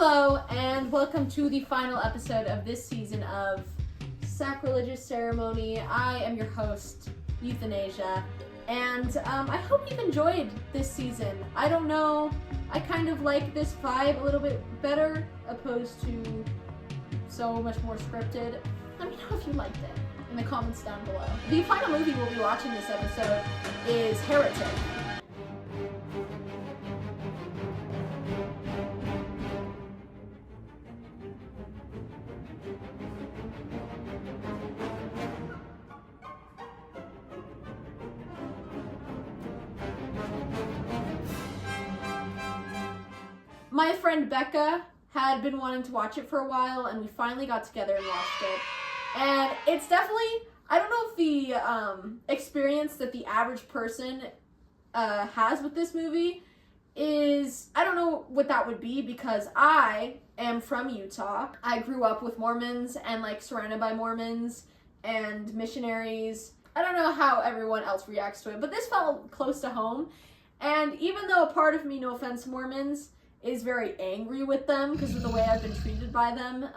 Hello, and welcome to the final episode of this season of Sacrilegious Ceremony. I am your host, Euthanasia, and I hope you've enjoyed this season. I don't know, I kind of like this vibe a little bit better, opposed to so much more scripted. Let me know if you liked it in the comments down below. The final movie we'll be watching this episode is Heretic. My friend Becca had been wanting to watch it for a while, and we finally got together and watched it. And it's definitely, I don't know if the experience that the average person has with this movie is, I don't know what that would be, because I am from Utah. I grew up with Mormons and like surrounded by Mormons and missionaries. I don't know how everyone else reacts to it, but this felt close to home. And even though a part of me, no offense Mormons, is very angry with them because of the way I've been treated by them,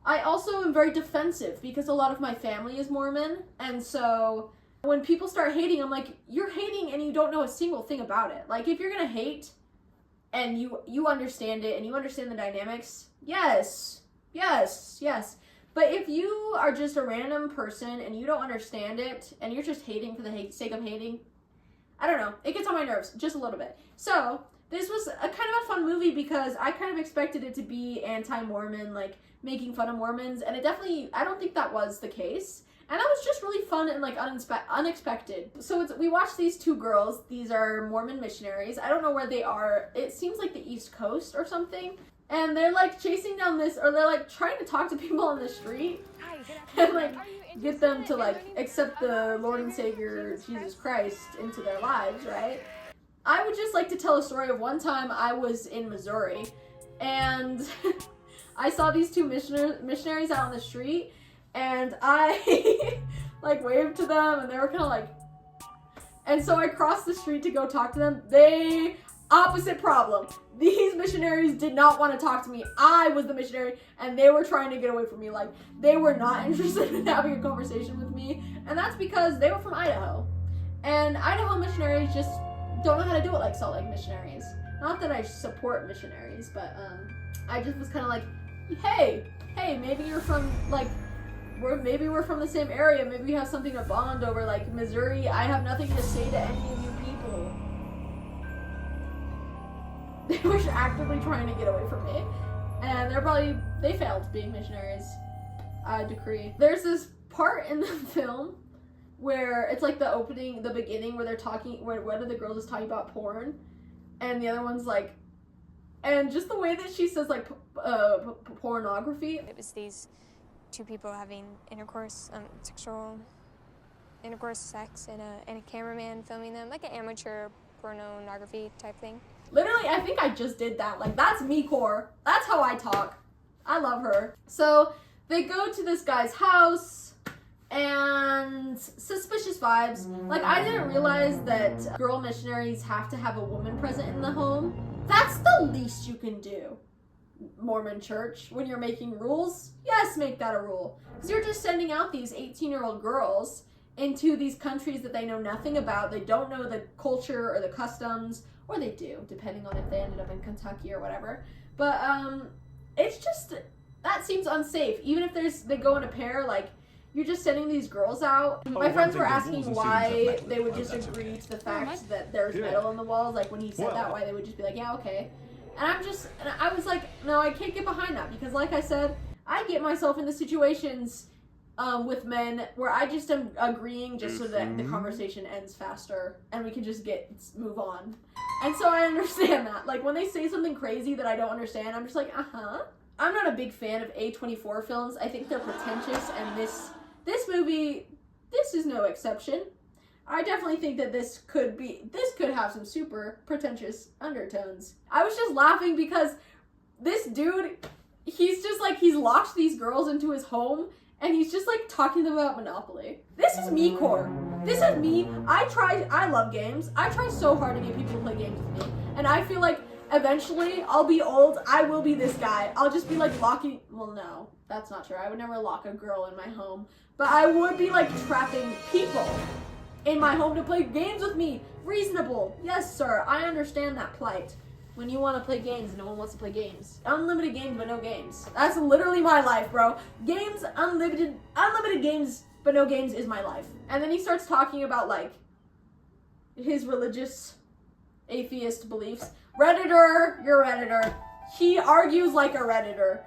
I also am very defensive because a lot of my family is Mormon, and so when people start hating, I'm like, you're hating and you don't know a single thing about it. Like, if you're gonna hate and you understand it and you understand the dynamics, yes. But if you are just a random person and you don't understand it and you're just hating for the sake of hating, I don't know, it gets on my nerves just a little bit. So this was a kind of a fun movie because I kind of expected it to be anti-Mormon, like making fun of Mormons, and it definitely, I don't think that was the case. And that was just really fun and like unexpected. So we watched these two girls. These are Mormon missionaries. I don't know where they are. It seems like the East Coast or something. And they're like chasing down this, or they're like trying to talk to people on the street and like get them to like accept the Lord and Savior Jesus Christ into their lives, right? I would just like to tell a story of one time I was in Missouri, and I saw these two missionaries out on the street, and I like waved to them, and they were kind of like, and so I crossed the street to go talk to them. Opposite problem. These missionaries did not want to talk to me. I was the missionary, and they were trying to get away from me. Like, they were not interested in having a conversation with me, and that's because they were from Idaho, and Idaho missionaries just don't know how to do it like Salt Lake missionaries. Not that I support missionaries, but I just was kind of like, hey, maybe you're from like, maybe we're from the same area. Maybe we have something to bond over. Like, Missouri, I have nothing to say to any of you people. They were actively trying to get away from me, and they failed being missionaries. I decree. There's this part in the film where it's like the beginning where they're talking, where one of the girls is talking about porn, and the other one's like, and just the way that she says like pornography. It was these two people having intercourse, sexual intercourse, sex, and a cameraman filming them, like an amateur pornography type thing. Literally, I think I just did that. Like, that's me core. That's how I talk. I love her. So they go to this guy's house, and suspicious vibes. Like, I didn't realize that girl missionaries have to have a woman present in the home. That's the least you can do, Mormon church, when you're making rules. Yes, make that a rule. Because you're just sending out these 18-year-old girls into these countries that they know nothing about. They don't know the culture or the customs, or they do, depending on if they ended up in Kentucky or whatever. But it's just, that seems unsafe. Even if they go in a pair, like, you're just sending these girls out. My friends were asking why they would just agree to the fact that there's metal in the walls. Like, when he said that, why they would just be like, yeah, okay. And I was like, no, I can't get behind that, because like I said, I get myself into situations with men where I just am agreeing just so that the conversation ends faster and we can just move on. And so I understand that. Like, when they say something crazy that I don't understand, I'm just like, I'm not a big fan of A24 films. I think they're pretentious, and this movie, this is no exception. I definitely think that this could have some super pretentious undertones. I was just laughing because this dude, he's just like, he's locked these girls into his home, and he's just like talking to them about Monopoly. This is me core. This is me. I love games. I try so hard to get people to play games with me. And I feel like eventually I'll be old, I will be this guy. I'll just be like locking, well no, that's not true. I would never lock a girl in my home. But I would be like trapping people in my home to play games with me. Reasonable. Yes, sir. I understand that plight. When you want to play games, no one wants to play games. Unlimited games, but no games. That's literally my life, bro. Games, unlimited games, but no games is my life. And then he starts talking about like his religious atheist beliefs. Redditor, you're a Redditor. He argues like a Redditor.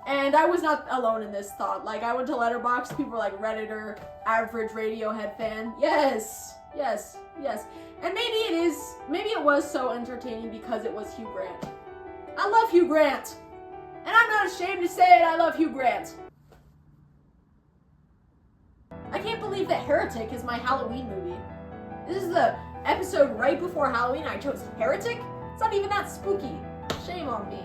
And I was not alone in this thought. Like, I went to Letterboxd, people were like, Redditor, average Radiohead fan. Yes. And maybe it was so entertaining because it was Hugh Grant. I love Hugh Grant. And I'm not ashamed to say it, I love Hugh Grant. I can't believe that Heretic is my Halloween movie. This is the episode right before Halloween, I chose Heretic? It's not even that spooky. Shame on me.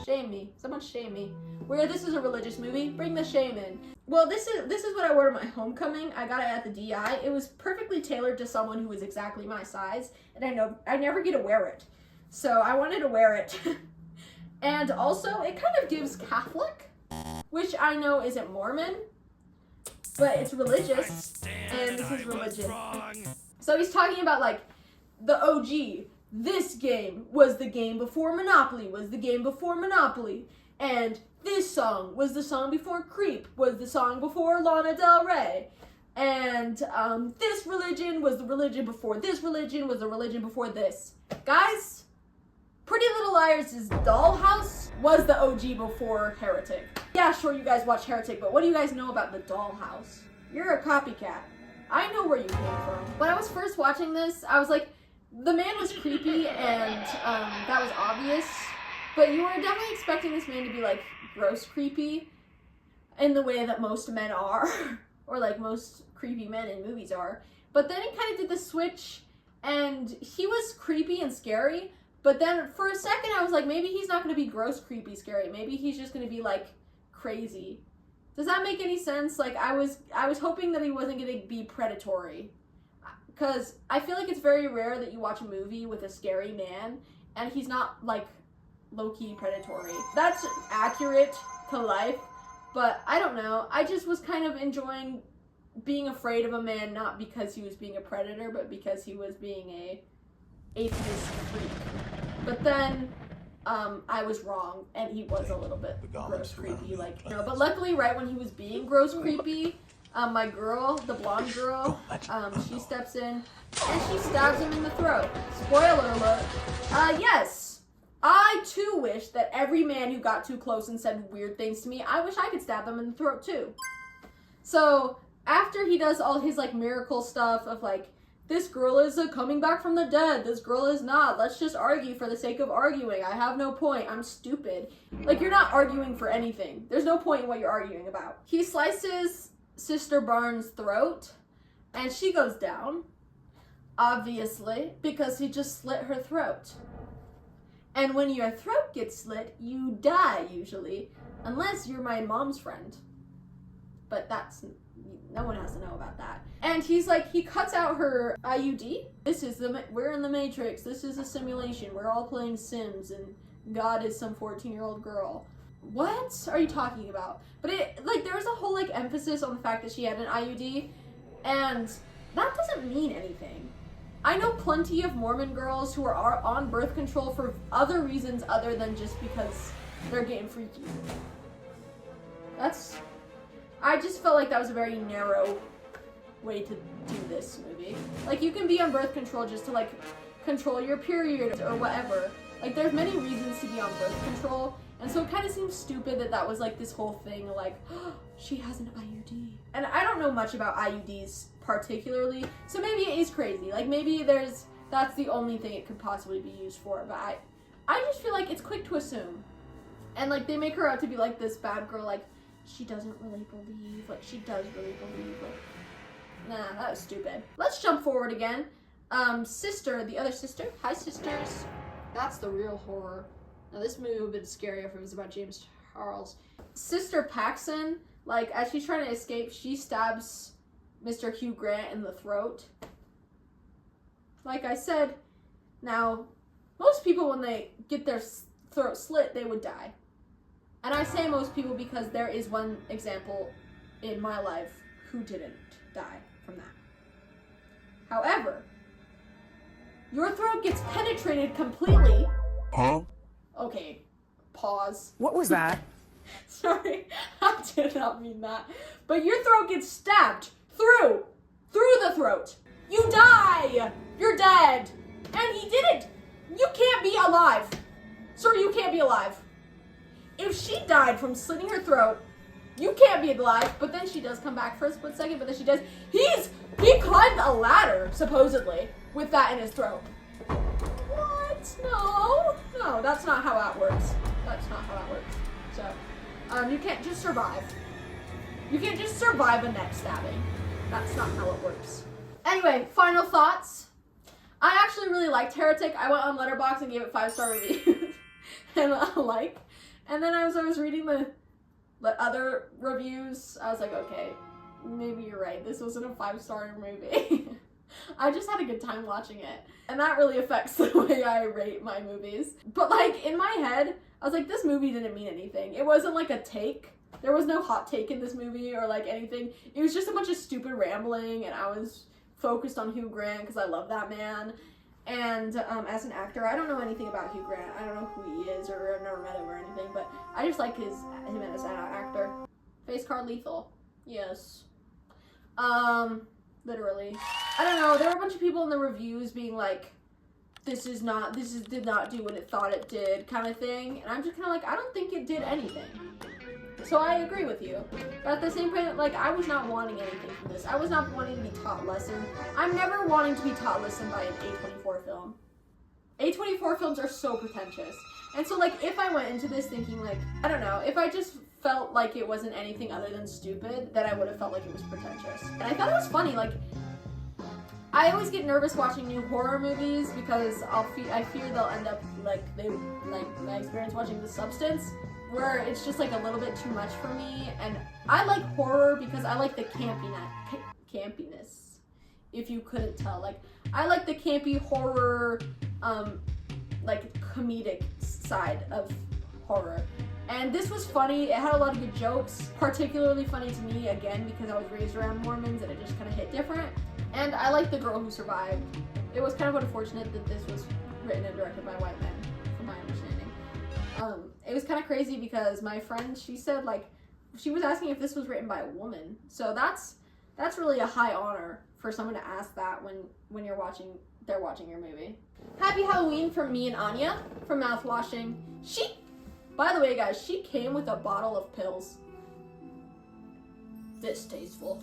Shame me. Someone shame me. Where this is a religious movie, bring the shame in. Well, this is what I wore to my homecoming. I got it at the DI. It was perfectly tailored to someone who was exactly my size, and I know I never get to wear it. So I wanted to wear it. And also, it kind of gives Catholic, which I know isn't Mormon, but it's religious, and this is religion. So he's talking about, like, the OG. This game was the game before Monopoly, and this song was the song before Creep, was the song before Lana Del Rey. And this religion was the religion before this religion, was the religion before this. Guys, Pretty Little Liars' Dollhouse was the OG before Heretic. Yeah, sure, you guys watch Heretic, but what do you guys know about the Dollhouse? You're a copycat. I know where you came from. When I was first watching this, I was like, the man was creepy, and that was obvious. But you were definitely expecting this man to be, like, gross creepy in the way that most men are. Or, like, most creepy men in movies are. But then he kind of did the switch, and he was creepy and scary. But then for a second, I was like, maybe he's not going to be gross, creepy, scary. Maybe he's just going to be, like, crazy. Does that make any sense? Like, I was hoping that he wasn't going to be predatory. Because I feel like it's very rare that you watch a movie with a scary man, and he's not, like, low-key predatory. That's accurate to life, but I don't know. I just was kind of enjoying being afraid of a man, not because he was being a predator, but because he was being a atheist freak. But then, I was wrong, and he was a little bit gross creepy, like, you know. But luckily, right when he was being gross creepy, my girl, the blonde girl, she steps in, and she stabs him in the throat. Spoiler alert. Yes. I, too, wish that every man who got too close and said weird things to me, I wish I could stab them in the throat, too. So, after he does all his, like, miracle stuff of, like, this girl is coming back from the dead, this girl is not, let's just argue for the sake of arguing, I have no point, I'm stupid. Like, you're not arguing for anything. There's no point in what you're arguing about. He slices Sister Barnes' throat, and she goes down, obviously, because he just slit her throat. And when your throat gets slit, you die, usually. Unless you're my mom's friend. But no one has to know about that. And he's like, he cuts out her IUD. We're in the Matrix. This is a simulation. We're all playing Sims, and God is some 14-year-old girl. What are you talking about? But there was a whole, like, emphasis on the fact that she had an IUD. And that doesn't mean anything. I know plenty of Mormon girls who are on birth control for other reasons other than just because they're getting freaky. I just felt like that was a very narrow way to do this movie. Like, you can be on birth control just to, like, control your period or whatever. Like, there's many reasons to be on birth control, and so it kind of seems stupid that was, like, this whole thing, like, oh, she has an IUD. And I don't know much about IUDs particularly, so maybe it is crazy. Like, maybe that's the only thing it could possibly be used for, but I just feel like it's quick to assume. And, like, they make her out to be, like, this bad girl, like, she doesn't really believe, like, she does really believe, like, nah, that was stupid. Let's jump forward again. The other sister, hi sisters. That's the real horror. Now, this movie would have been scarier if it was about James Charles. Sister Paxson, like, as she's trying to escape, she stabs Mr. Hugh Grant in the throat. Like I said, now, most people, when they get their throat slit, they would die. And I say most people because there is one example in my life who didn't die from that. However, your throat gets penetrated completely. Huh? Okay, pause. What was that? Sorry, I did not mean that. But your throat gets stabbed through the throat. You die! You're dead! And he didn't! You can't be alive! Sir, you can't be alive. If she died from slitting her throat, you can't be alive, but then she does come back for a split second, but then she does. He climbed a ladder, supposedly, with that in his throat. What? No, that's not how that works. That's not how that works. So, you can't just survive. You can't just survive a neck stabbing. That's not how it works. Anyway, final thoughts. I actually really liked Heretic. I went on Letterboxd and gave it 5-star reviews. And and then as I was reading the other reviews, I was like, okay, maybe you're right. This wasn't a 5-star movie. I just had a good time watching it. And that really affects the way I rate my movies. But like, in my head, I was like, this movie didn't mean anything. It wasn't like a take. There was no hot take in this movie or like anything. It was just a bunch of stupid rambling, and I was focused on Hugh Grant because I love that man. And as an actor, I don't know anything about Hugh Grant. I don't know who he is, or I've never met him or anything, but I just like him as an actor. Face card lethal. Yes. Literally. I don't know, there were a bunch of people in the reviews being like, this did not do what it thought it did, kind of thing. And I'm just kind of like, I don't think it did anything. So I agree with you. But at the same point, like, I was not wanting anything from this. I was not wanting to be taught lesson. I'm never wanting to be taught lesson by an A24 film. A24 films are so pretentious. And so, like, if I went into this thinking, like, I don't know, if I just felt like it wasn't anything other than stupid, then I would have felt like it was pretentious. And I thought it was funny, like, I always get nervous watching new horror movies because I fear they'll end up like my experience watching The Substance, where it's just like a little bit too much for me. And I like horror because I like the campiness, if you couldn't tell. Like, I like the campy horror, like comedic side of horror. And this was funny. It had a lot of good jokes, particularly funny to me, again, because I was raised around Mormons and it just kind of hit different. And I like the girl who survived. It was kind of unfortunate that this was written and directed by white men, from my understanding. It was kind of crazy because my friend, she said, like, she was asking if this was written by a woman. So that's really a high honor for someone to ask that when they're watching your movie. Happy Halloween from me and Anya from Mouthwashing. By the way, guys, she came with a bottle of pills. Distasteful.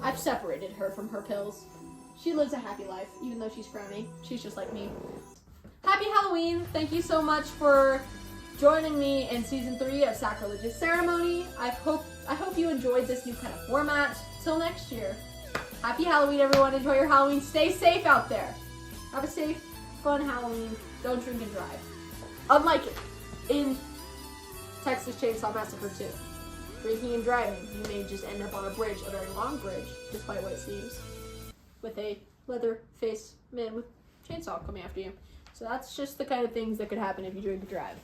I've separated her from her pills. She lives a happy life, even though she's frowny. She's just like me. Happy Halloween! Thank you so much for joining me in season 3 of Sacrilegious Ceremony. I hope you enjoyed this new kind of format. Till next year. Happy Halloween, everyone. Enjoy your Halloween. Stay safe out there. Have a safe, fun Halloween. Don't drink and drive. Unlike it in Texas Chainsaw Massacre 2. Drinking and driving, you may just end up on a bridge, a very long bridge, despite what it seems, with a leather-faced man with a chainsaw coming after you. So that's just the kind of things that could happen if you drink and drive.